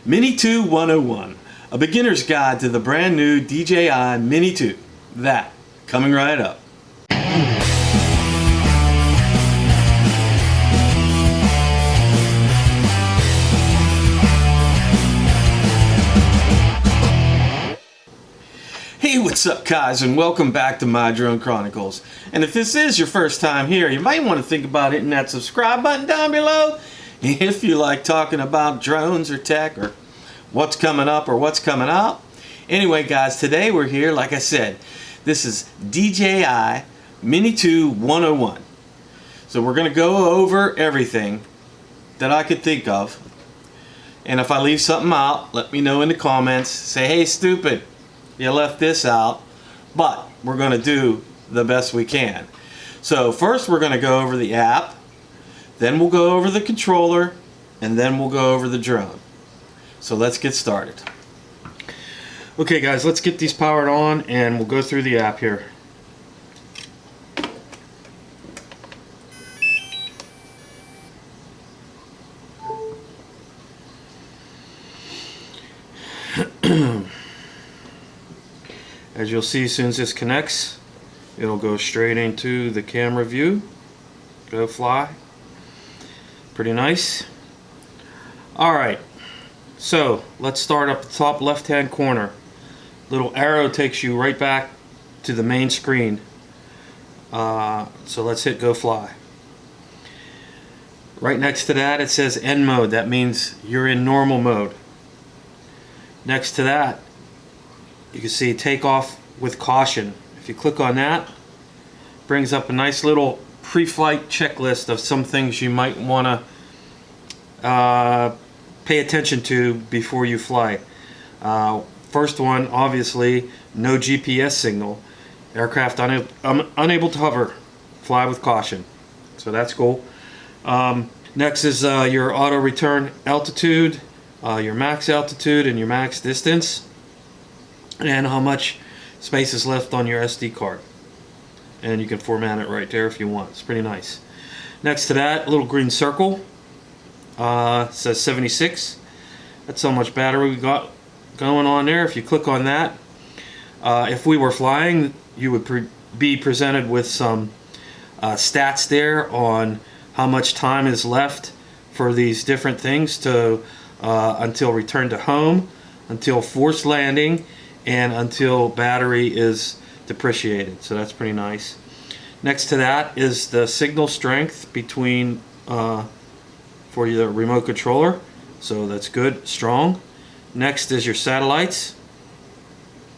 Mini 2 101, a beginner's guide to the brand new DJI Mini 2. That coming right up. Hey, what's up guys, and welcome back to My Drone Chronicles. And if this is your first time here, you might want to think about hitting that subscribe button down below if you like talking about drones or tech or what's coming up or what's coming out. Anyway guys, today we're here, like I said, this is DJI Mini 2 101. So we're going to go over everything that I could think of. And if I leave something out, let me know in the comments. Say, hey stupid, you left this out. But we're going to do the best we can. So first we're going to go over the app. Then we'll go over the controller, and then we'll go over the drone. So let's get started. Okay guys, let's get these powered on and we'll go through the app here. As you'll see, as soon as this connects, it'll go straight into the camera view. Go fly. Pretty nice. Alright, so let's start up the top left hand corner. Little arrow takes you right back to the main screen. So let's hit go fly. Right next to that it says N mode. That means you're in normal mode. Next to that you can see take off with caution. If you click on that, it brings up a nice little pre-flight checklist of some things you might want to pay attention to before you fly. First one, obviously, no GPS signal. Aircraft unable to hover. Fly with caution. So that's cool. Next is your auto return altitude, your max altitude and your max distance, and how much space is left on your SD card. And you can format it right there if you want. It's pretty nice. Next to that, a little green circle. Says 76. That's how much battery we got going on there. If you click on that, if we were flying, you would be presented with some stats there on how much time is left for these different things to until return to home, until forced landing, and until battery is depreciated. So that's pretty nice. Next to that is the signal strength between for your remote controller. So that's good, strong. Next is your satellites.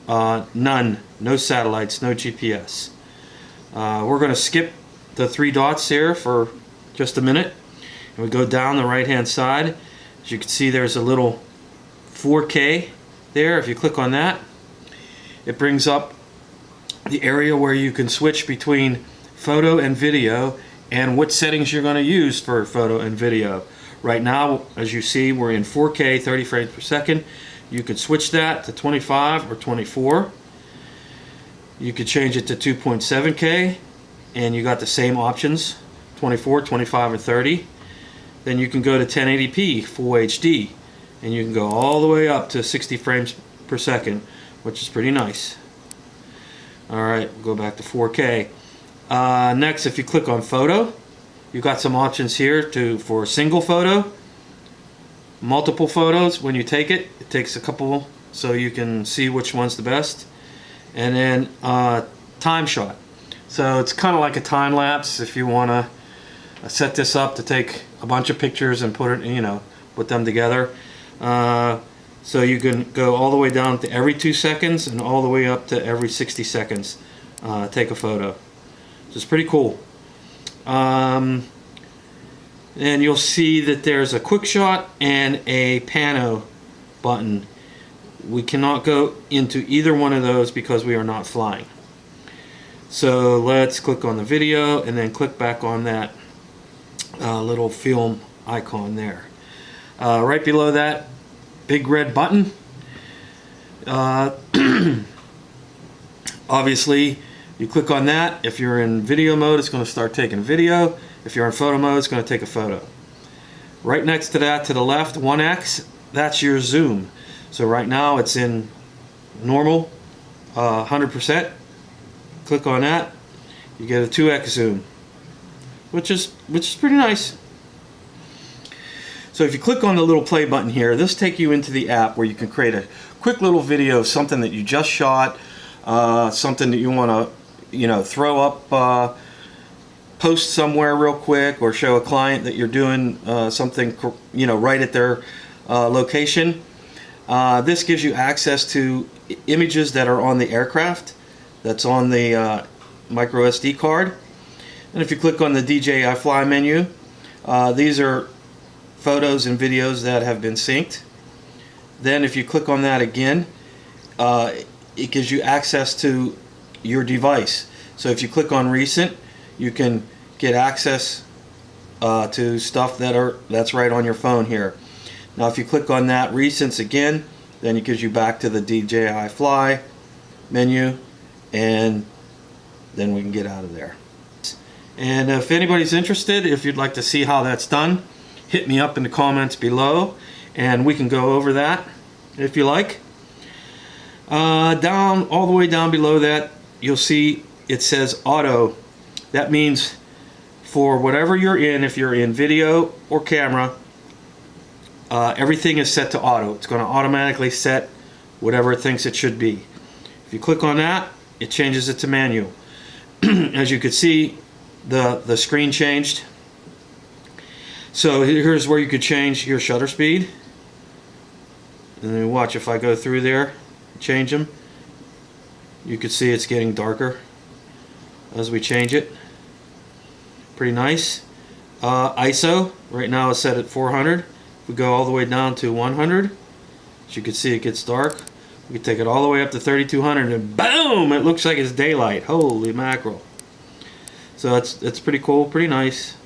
None, no satellites, no GPS. We're going to skip the three dots here for just a minute, and we go down the right hand side. As you can see, there's a little 4K there. If you click on that, it brings up the area where you can switch between photo and video and what settings you're going to use for photo and video. Right now, as you see, we're in 4K 30 frames per second. You could switch that to 25 or 24. You could change it to 2.7K, and you got the same options, 24, 25, and 30. Then you can go to 1080p Full HD, and you can go all the way up to 60 frames per second, which is pretty nice. Alright, we'll go back to 4K. Next, if you click on photo, you've got some options here for a single photo, multiple photos. When you take it, it takes a couple so you can see which one's the best. And then time shot. So it's kind of like a time lapse if you want to set this up to take a bunch of pictures and put it, put them together. So you can go all the way down to every 2 seconds and all the way up to every 60 seconds. Take a photo. So it's pretty cool. And you'll see that there's a quick shot and a pano button. We cannot go into either one of those because we are not flying. So let's click on the video and then click back on that little film icon there. Right below that big red button, obviously you click on that. If you're in video mode, it's going to start taking video. If you're in photo mode, it's going to take a photo. Right next to that, to the left, 1x, that's your zoom. So right now it's in normal 100%. Click on that, you get a 2x zoom, which is pretty nice. So if you click on the little play button here, this takes you into the app where you can create a quick little video of something that you just shot, something that you want to, you know, throw up, post somewhere real quick, or show a client that you're doing something, you know, right at their location. This gives you access to images that are on the aircraft, that's on the micro SD card. And if you click on the DJI Fly menu, these are photos and videos that have been synced. Then if you click on that again, it gives you access to your device. So if you click on recent, you can get access to stuff that's right on your phone here. Now if you click on that recents again, then it gives you back to the DJI Fly menu, and then we can get out of there. And if anybody's interested, if you'd like to see how that's done, hit me up in the comments below and we can go over that if you like. Down, all the way down below that, you'll see it says auto. That means for whatever you're in, if you're in video or camera, everything is set to auto. It's going to automatically set whatever it thinks it should be. If you click on that, it changes it to manual. As you can see, the screen changed. So here's where you could change your shutter speed. And then watch, if I go through there, change them, you can see it's getting darker as we change it. Pretty nice. ISO right now is set at 400. If we go all the way down to 100, as you can see, it gets dark. We can take it all the way up to 3200 and boom, it looks like it's daylight. Holy mackerel. So that's pretty cool, pretty nice.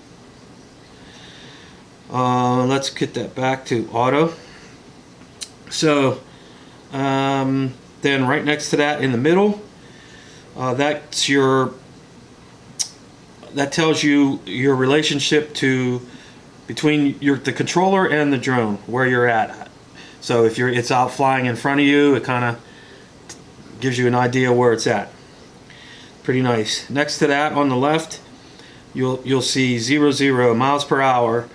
Let's get that back to auto. So then right next to that in the middle, that tells you your relationship between the controller and the drone, where you're at. So if it's out flying in front of you, it kind of gives you an idea where it's at. Pretty nice. Next to that on the left, you'll see 0 miles per hour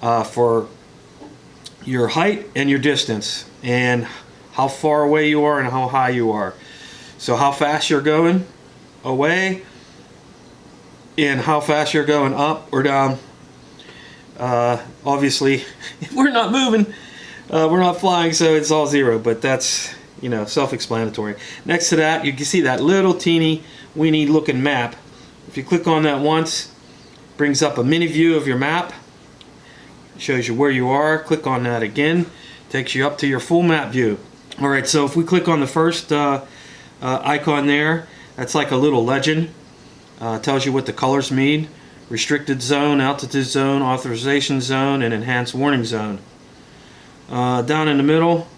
for your height and your distance, and how far away you are and how high you are. So how fast you're going away and how fast you're going up or down. Obviously we're not moving, we're not flying, so it's all 0, but that's, you know, self-explanatory. Next to that, you can see that little teeny weeny looking map. If you click on that once, it brings up a mini view of your map. It shows you where you are. Click on that again, takes you up to your full map view. Alright, so if we click on the first icon there, that's like a little legend. Tells you what the colors mean: restricted zone, altitude zone, authorization zone, and enhanced warning zone. Down in the middle,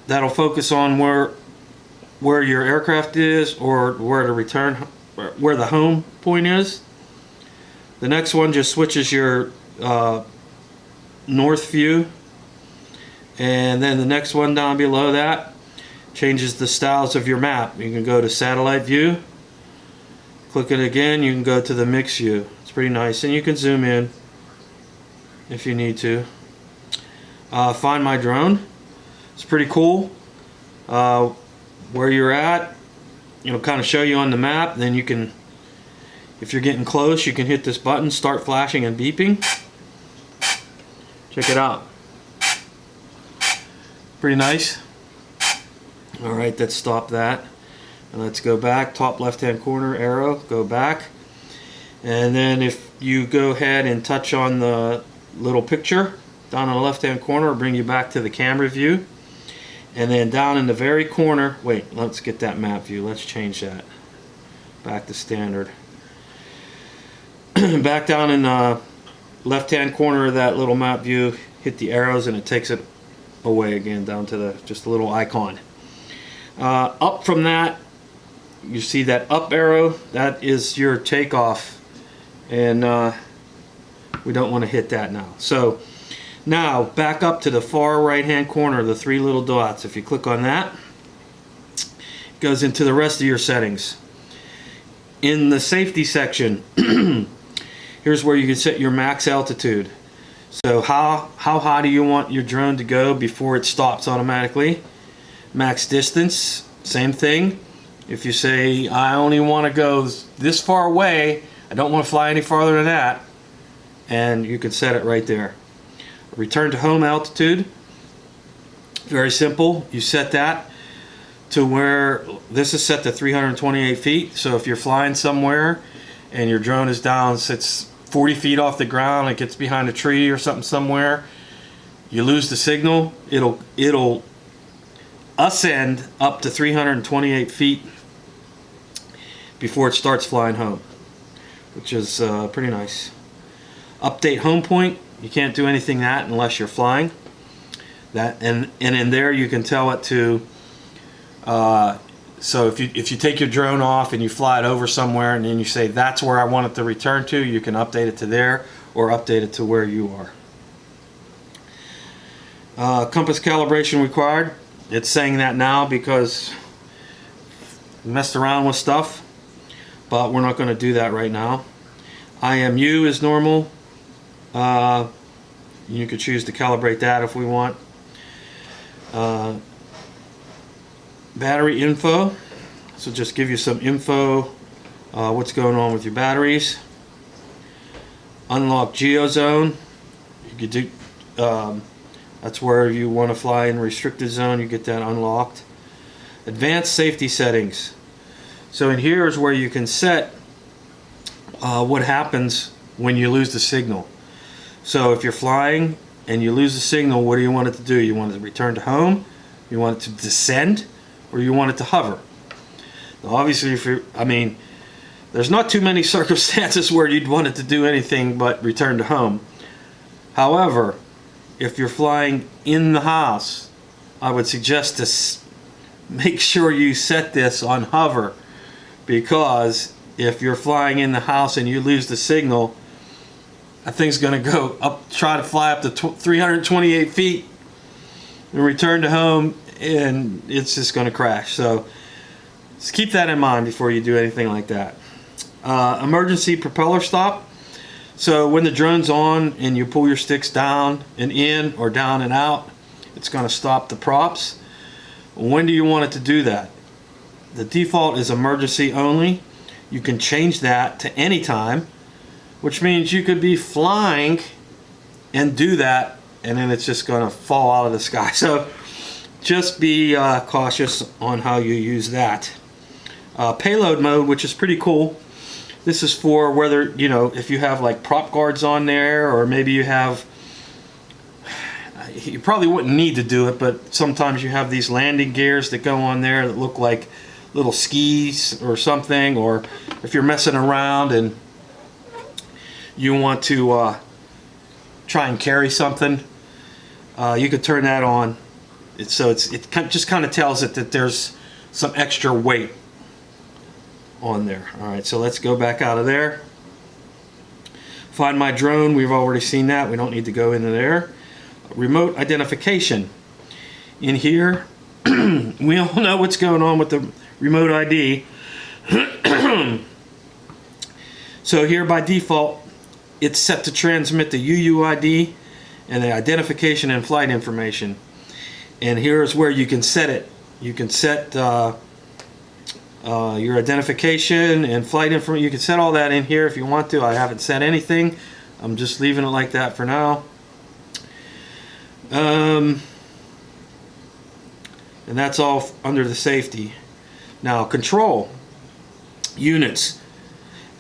that'll focus on where your aircraft is, or where the home point is. The next one just switches your north view, and then the next one down below that changes the styles of your map. You can go to satellite view, click it again, you can go to the mix view. It's pretty nice, and you can zoom in if you need to. Find my drone. It's pretty cool. Where you're at, it'll kind of show you on the map. Then you can, if you're getting close, you can hit this button, start flashing and beeping. Check it out. Pretty nice. Alright, let's stop that. And let's go back. Top left hand corner arrow, go back. And then if you go ahead and touch on the little picture down in the left hand corner, it'll bring you back to the camera view. And then down in the very corner, wait, let's get that map view. Let's change that back to standard. Back down in the left hand corner of that little map view, hit the arrows and it takes it away again down to just a little icon. Up from that, you see that up arrow, that is your takeoff, and we don't want to hit that now. So Now back up to the far right hand corner, the three little dots. If you click on that, it goes into the rest of your settings. In the safety section, here's where you can set your max altitude. So how high do you want your drone to go before it stops automatically? Max distance, same thing. If you say, I only want to go this far away, I don't want to fly any farther than that, and you can set it right there. Return to home altitude, very simple. You set that to where this is set to 328 feet. So if you're flying somewhere and your drone is down, sits 40 feet off the ground, it gets behind a tree or something somewhere, you lose the signal, it'll ascend up to 328 feet before it starts flying home, which is pretty nice. Update home point, you can't do anything that unless you're flying. That and in there you can tell it to. So if you take your drone off and you fly it over somewhere and then you say that's where I want it to return to, you can update it to there or update it to where you are. Compass calibration required. It's saying that now because we messed around with stuff, but we're not going to do that right now. IMU is normal. You could choose to calibrate that if we want. Battery info, so just give you some info, what's going on with your batteries. Unlock geozone, you could do, that's where you want to fly in restricted zone, you get that unlocked. Advanced safety settings, so in here is where you can set what happens when you lose the signal. So if you're flying and you lose the signal, what do you want it to do? You want it to return to home, you want it to descend, or you want it to hover. Now obviously, there's not too many circumstances where you'd want it to do anything but return to home. However, if you're flying in the house, I would suggest to make sure you set this on hover, because if you're flying in the house and you lose the signal, that thing's going to go up, try to fly up to 328 feet and return to home, and it's just going to crash. So just keep that in mind before you do anything like that. Emergency propeller stop. So when the drone's on and you pull your sticks down and in or down and out, it's going to stop the props. When do you want it to do that? The default is emergency only. You can change that to any time, which means you could be flying and do that, and then it's just going to fall out of the sky. So just be cautious on how you use that. Payload mode, which is pretty cool. This is for whether, if you have like prop guards on there, or maybe you have, you probably wouldn't need to do it, but sometimes you have these landing gears that go on there that look like little skis or something, or if you're messing around and you want to try and carry something, you could turn that on. It just kind of tells it that there's some extra weight on there. Alright, so let's go back out of there. Find my drone, we've already seen that, we don't need to go into there. Remote identification. In here, we all know what's going on with the remote ID. So here by default, it's set to transmit the UUID and the identification and flight information. And here's where you can set it. You can set your identification and flight information. You can set all that in here if you want to. I haven't set anything. I'm just leaving it like that for now. And that's all under the safety. Now control units.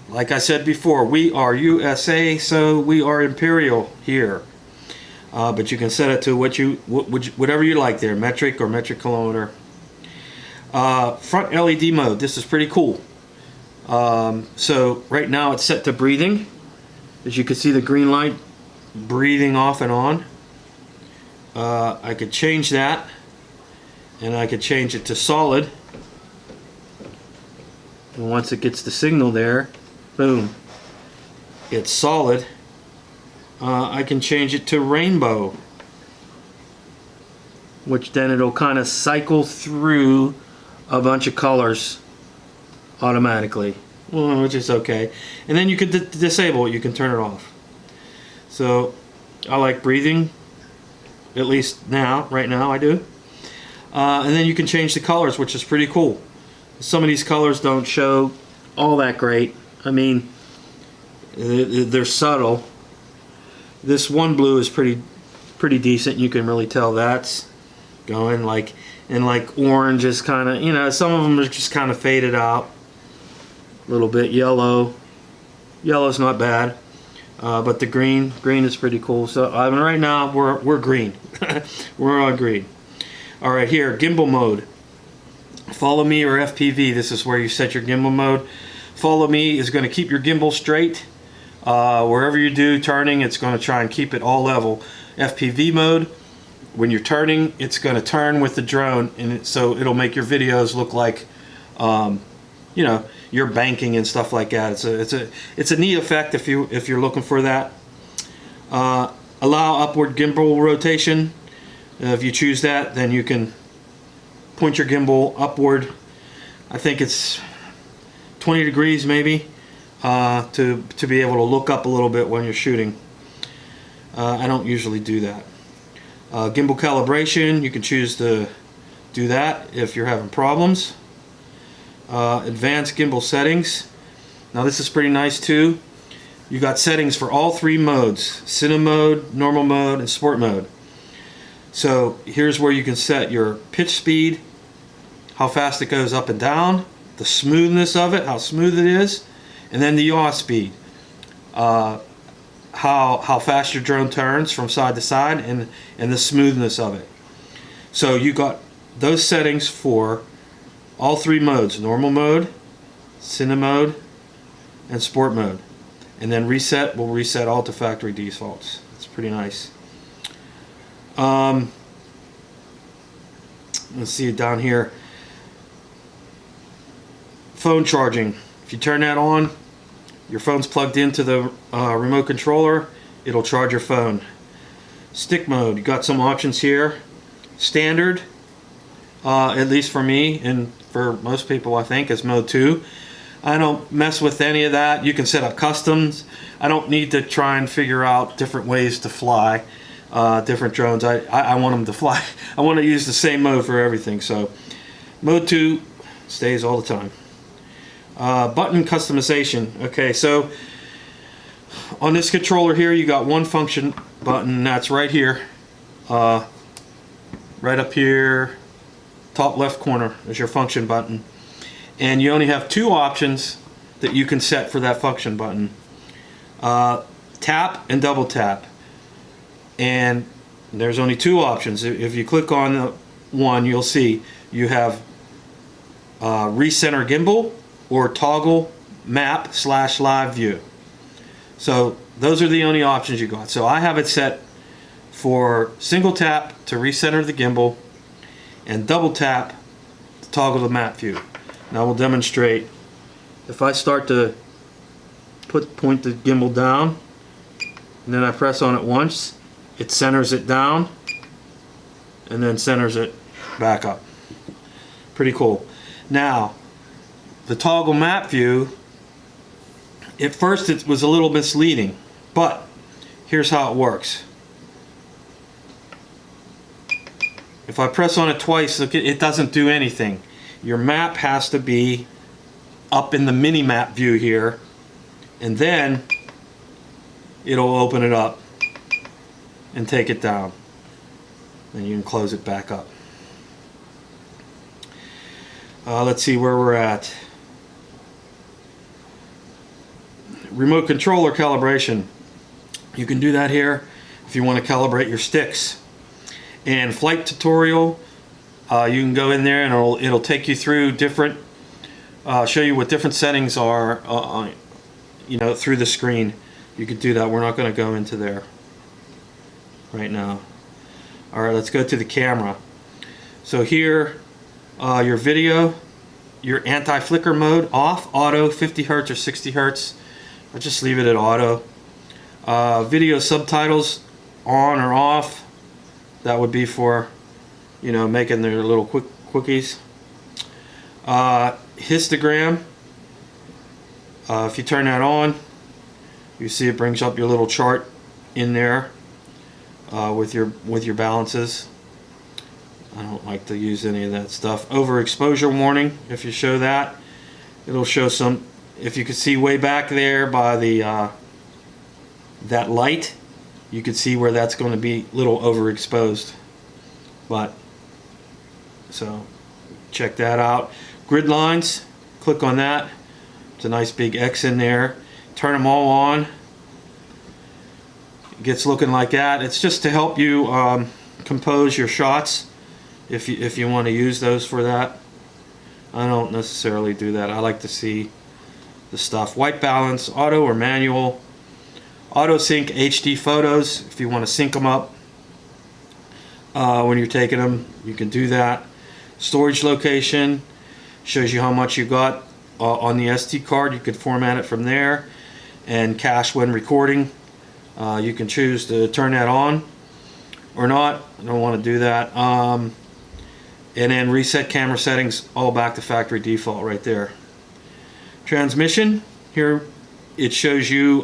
Like I said before, we are USA, so we are Imperial here. But you can set it to whatever you like there, metric or metric kilometer. Front LED mode, this is pretty cool. So right now it's set to breathing. As you can see the green light breathing off and on. I could change that, and I could change it to solid. And once it gets the signal there, boom, it's solid. I can change it to rainbow, which then it'll kind of cycle through a bunch of colors automatically, which is okay. And then you can disable it, you can turn it off. So I like breathing, at least now, right now I do. And then you can change the colors, which is pretty cool. Some of these colors don't show all that great. I mean, they're subtle. This one blue is pretty decent. You can really tell that's going like, and like orange is kind of, you know, some of them are just kind of faded out a little bit. Yellow's not bad, but the green is pretty cool. So I mean, right now we're green. We're on green. All right, here, gimbal mode. Follow me or FPV. This is where you set your gimbal mode. Follow me is going to keep your gimbal straight. Wherever you do turning, it's going to try and keep it all level. FPV mode, when you're turning, it's going to turn with the drone, and so it'll make your videos look like, you know, you're banking and stuff like that. It's a neat effect if you're looking for that. Allow upward gimbal rotation. If you choose that, then you can point your gimbal upward. I think it's 20 degrees maybe, to be able to look up a little bit when you're shooting. I don't usually do that. Gimbal calibration, you can choose to do that if you're having problems. Advanced gimbal settings. Now this is pretty nice too. You got settings for all three modes: Cine mode, normal mode, and sport mode. So here's where you can set your pitch speed, how fast it goes up and down, the smoothness of it, how smooth it is, and then the yaw speed, how fast your drone turns from side to side, and the smoothness of it. So you got those settings for all three modes: normal mode, Cine mode, and sport mode. And then reset will reset all to factory defaults. It's pretty nice. Let's see it down here. Phone charging. If you turn that on, your phone's plugged into the remote controller, it'll charge your phone. Stick mode, you got some options here. Standard, at least for me and for most people I think, is mode 2. I don't mess with any of that. You can set up customs. I don't need to try and figure out different ways to fly different drones. I want them to fly. I want to use the same mode for everything. So mode 2 stays all the time. Button customization. Okay, so on this controller here, you got one function button, and that's right here, right up here, top left corner is your function button, and you only have two options that you can set for that function button: tap and double tap. And there's only two options. If you click on one, you'll see you have recenter gimbal or toggle map / live view. So those are the only options you got. So I have it set for single tap to recenter the gimbal and double tap to toggle the map view. Now we'll demonstrate. If I start to point the gimbal down and then I press on it once, it centers it down and then centers it back up. Pretty cool. Now, the toggle map view, at first it was a little misleading, but here's how it works. If I press on it twice, look, it doesn't do anything. Your map has to be up in the mini map view here, and then it'll open it up and take it down. Then you can close it back up. Let's see where we're at. Remote controller calibration. You can do that here if you want to calibrate your sticks. And flight tutorial, you can go in there and it'll take you through different, show you what different settings are, you know, through the screen. You could do that. We're not going to go into there right now. All right, let's go to the camera. So here, your video, your anti-flicker mode off, auto, 50 hertz or 60 hertz. I'll just leave it at auto. Video subtitles on or off. That would be for, you know, making their little quickies. Histogram. If you turn that on, you see it brings up your little chart in there with your balances. I don't like to use any of that stuff. Overexposure warning. If you show that, it'll show some. If you could see way back there by the that light, you could see where that's going to be a little overexposed. But so check that out. Grid lines. Click on that. It's a nice big X in there. Turn them all on. It gets looking like that. It's just to help you compose your shots if you want to use those for that. I don't necessarily do that. I like to see the stuff. White balance, auto or manual. Auto sync HD photos. If you want to sync them up when you're taking them, you can do that. Storage location shows you how much you got on the SD card. You could format it from there. And cache when recording. You can choose to turn that on or not. I don't want to do that. And then reset camera settings, all back to factory default right there. Transmission, here it shows you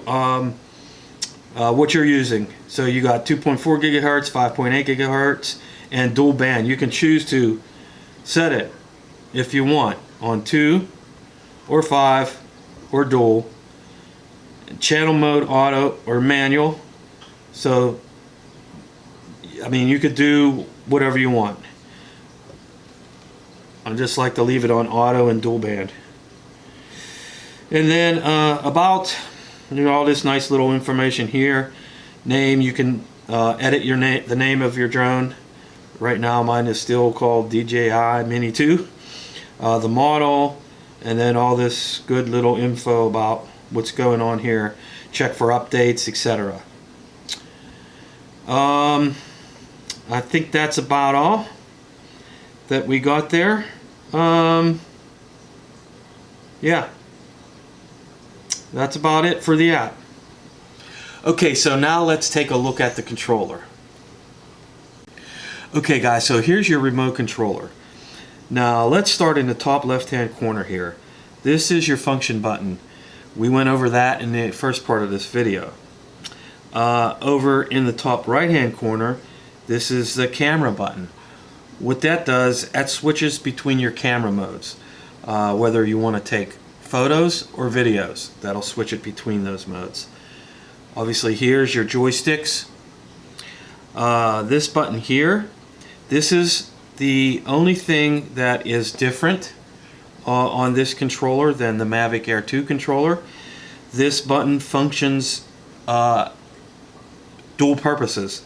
what you're using. So you got 2.4 gigahertz, 5.8 gigahertz, and dual band. You can choose to set it if you want on 2 or 5 or dual. Channel mode, auto or manual. So I mean, you could do whatever you want. I just like to leave it on auto and dual band. And then about, you know, all this nice little information here. Name, you can edit your name, the name of your drone. Right now mine is still called DJI Mini 2. The model, and then all this good little info about what's going on here. Check for updates, etc. I think that's about all that we got there. Yeah, that's about it for the app. Okay, so now let's take a look at the controller. Okay guys, so here's your remote controller. Now let's start in the top left hand corner here. This is your function button. We went over that in the first part of this video. Over in the top right hand corner, this is the camera button. What that does, that switches between your camera modes. Whether you want to take photos or videos, that'll switch it between those modes. Obviously here's your joysticks. This button here, this is the only thing that is different on this controller than the Mavic Air 2 controller. This button functions dual purposes.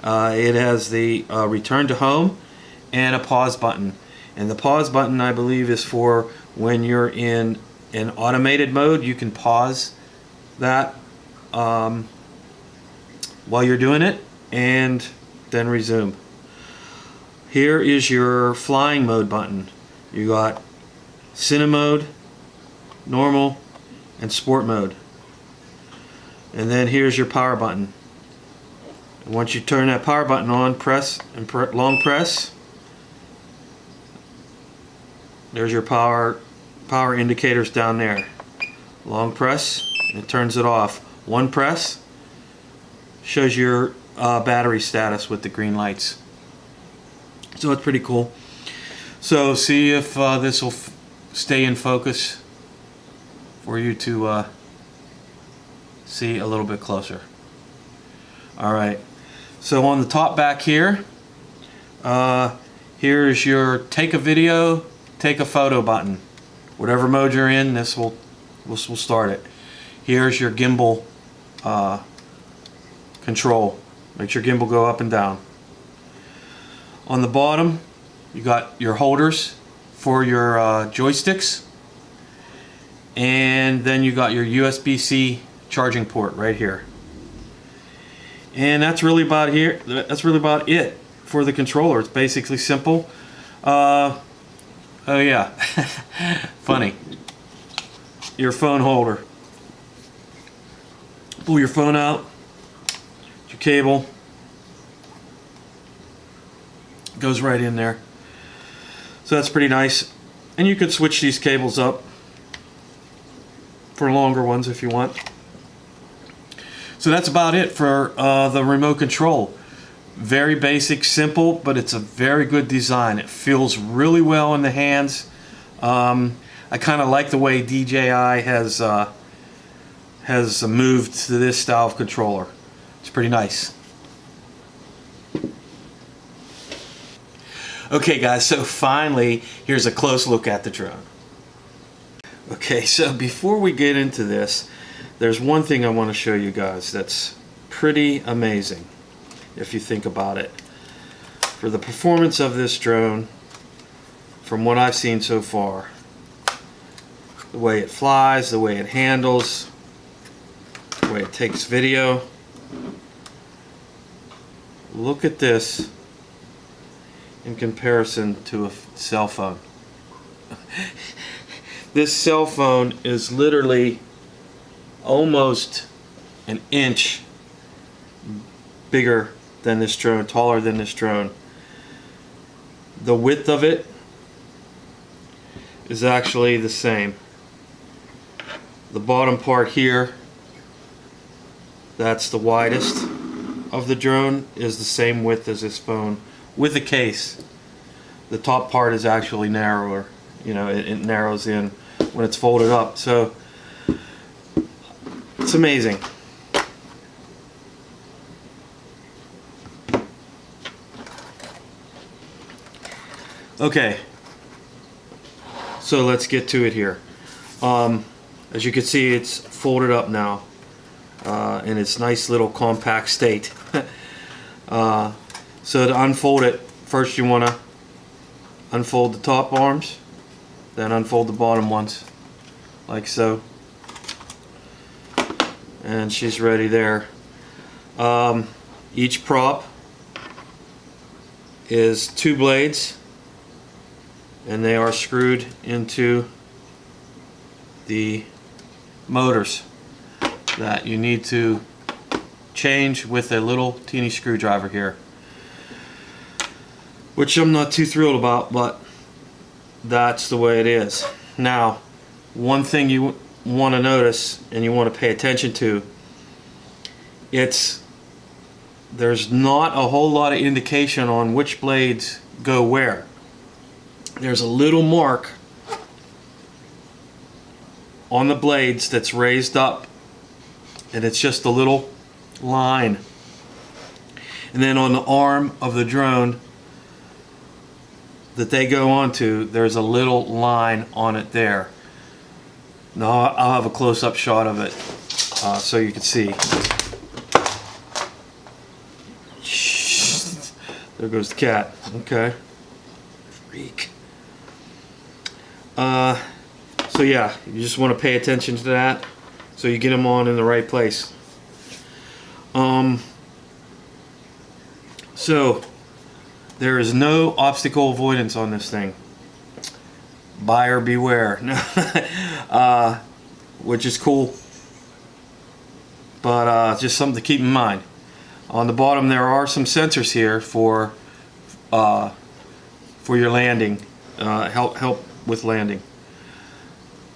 It has the return to home and a pause button. And the pause button, I believe, is for when you're in an automated mode. You can pause that while you're doing it and then resume. Here is your flying mode button. You got Cine mode, normal, and sport mode. And then here's your power button. And once you turn that power button on, press and long press. There's your power indicators down there. Long press, and it turns it off. One press shows your battery status with the green lights. So it's pretty cool. So see if this will stay in focus for you to see a little bit closer. Alright, so on the top back here, here's your take a video, take a photo button. Whatever mode you're in, this will start it. Here's your gimbal control. Make your gimbal go up and down. On the bottom, you got your holders for your joysticks, and then you got your USB-C charging port right here. And that's really about it for the controller. It's basically simple. Oh yeah, funny. Your phone holder. Pull your phone out, cable goes right in there. So that's pretty nice. And you could switch these cables up for longer ones if you want. So that's about it for the remote control. Very basic, simple, but it's a very good design. It feels really well in the hands. I kind of like the way DJI has moved to this style of controller. It's pretty nice. Okay guys, so finally here's a close look at the drone. Okay, so before we get into this, there's one thing I want to show you guys that's pretty amazing if you think about it. For the performance of this drone, from what I've seen so far, the way it flies, the way it handles, the way it takes video, look at this in comparison to a cell phone. This cell phone is literally almost an inch bigger than this drone, taller than this drone. The width of it is actually the same. The bottom part here, that's the widest of the drone, is the same width as this phone with a case. The top part is actually narrower. You know, it narrows in when it's folded up. So it's amazing. Okay, so let's get to it here. As you can see, it's folded up now in its nice little compact state. So to unfold it, first you want to unfold the top arms, then unfold the bottom ones, like so. And she's ready there. Each prop is 2 blades, and they are screwed into the motors that you need to change with a little teeny screwdriver here, which I'm not too thrilled about, but that's the way it is. Now, one thing you want to notice and you want to pay attention to, there's not a whole lot of indication on which blades go where. There's a little mark on the blades that's raised up, and it's just a little line. And then on the arm of the drone that they go onto, there's a little line on it there. Now I'll have a close-up shot of it so you can see. There goes the cat. Okay. Freak. So yeah, you just want to pay attention to that so you get them on in the right place. So there is no obstacle avoidance on this thing. Buyer beware. Which is cool, but just something to keep in mind. On the bottom there are some sensors here for your landing, help with landing.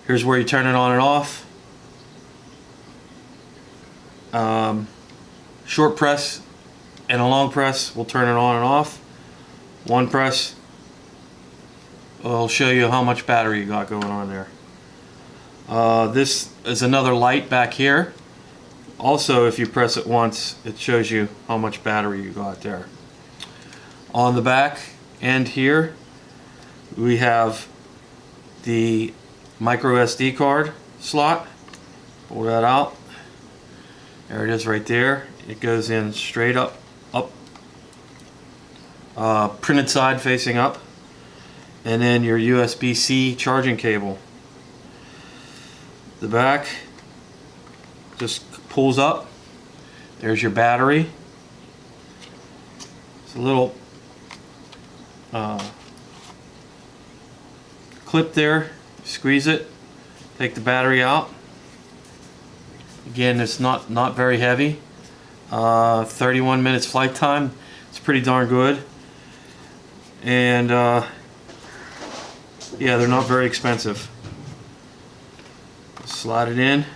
Here's where you turn it on and off. Short press and a long press will turn it on and off. One press will show you how much battery you got going on there. This is another light back here. Also, if you press it once, it shows you how much battery you got there. On the back end here, we have the micro SD card slot. Pull that out. There it is right there. It goes in straight up, printed side facing up, and then your USB-C charging cable. The back just pulls up. There's your battery. It's a little clip there. Squeeze it, take the battery out. Again, it's not very heavy. 31 minutes flight time. It's pretty darn good. And yeah, they're not very expensive. Slide it in.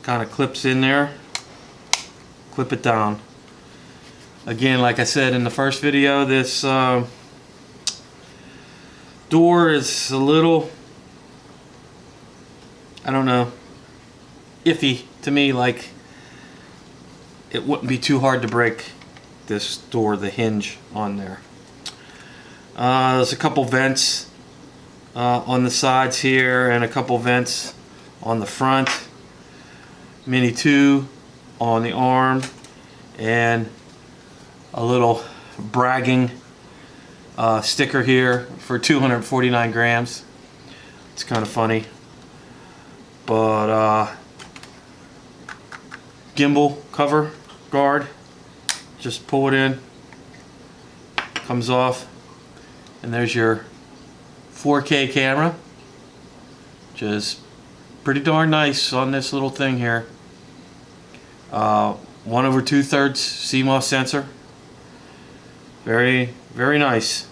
Kind of clips in there. Clip it down. Again, like I said in the first video, this door is a little, I don't know, iffy to me. Like, it wouldn't be too hard to break this door, the hinge on there. There's a couple vents on the sides here and a couple vents on the front. Mini 2 on the arm, and a little bragging sticker here for 249 grams. It's kind of funny. But gimbal cover guard, just pull it in, comes off, and there's your 4K camera, which is pretty darn nice on this little thing here. 1/2 CMOS sensor. Very, very nice.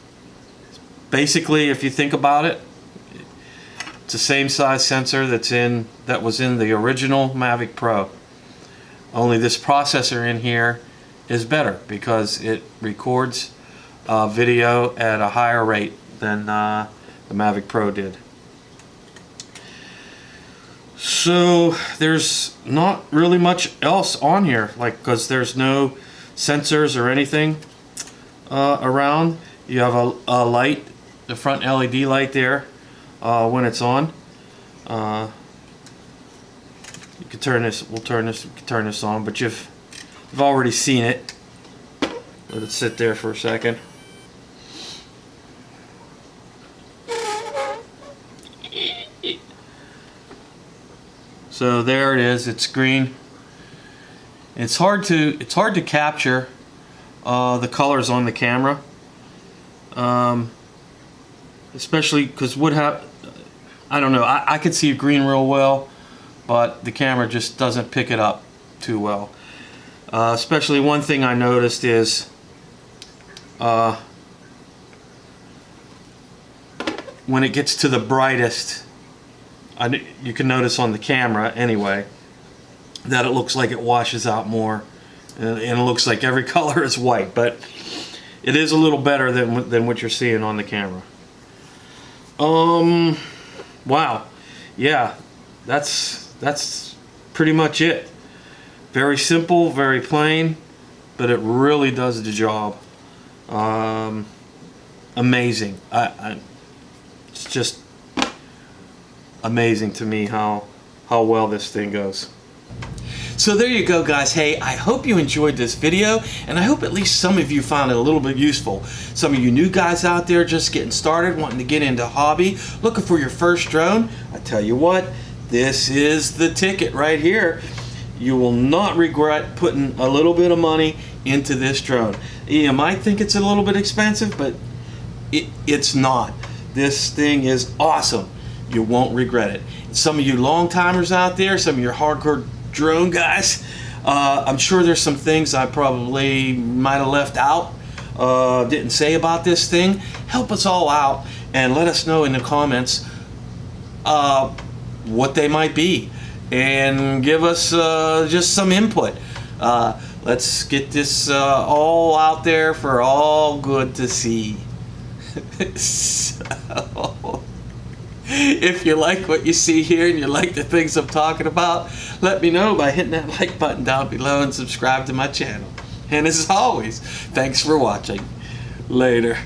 Basically, if you think about it, it's the same size sensor that was in the original Mavic Pro. Only this processor in here is better because it records video at a higher rate than the Mavic Pro did. So there's not really much else on here, like, because there's no sensors or anything around. You have a light, the front LED light there when it's on. You can turn this. We'll turn this. You can turn this on, but you've already seen it. Let it sit there for a second. So there it is. It's green. It's hard to capture the colors on the camera, especially because I don't know. I could see green real well, but the camera just doesn't pick it up too well. Especially one thing I noticed is when it gets to the brightest. You can notice on the camera anyway that it looks like it washes out more, and it looks like every color is white, but it is a little better than what you're seeing on the camera. Wow, yeah, that's pretty much it. Very simple, very plain, but it really does the job. Amazing. It's just amazing to me how well this thing goes. So there you go, guys. Hey, I hope you enjoyed this video, and I hope at least some of you found it a little bit useful. Some of you new guys out there just getting started, wanting to get into hobby, looking for your first drone, I tell you what, this is the ticket right here. You will not regret putting a little bit of money into this drone. You might think it's a little bit expensive, but it's not. This thing is awesome. You won't regret it. Some of you long timers out there, some of your hardcore drone guys, I'm sure there's some things I probably might have left out, didn't say about this thing. Help us all out and let us know in the comments what they might be, and give us just some input. Let's get this all out there for all good to see. So, if you like what you see here and you like the things I'm talking about, let me know by hitting that like button down below and subscribe to my channel. And as always, thanks for watching. Later.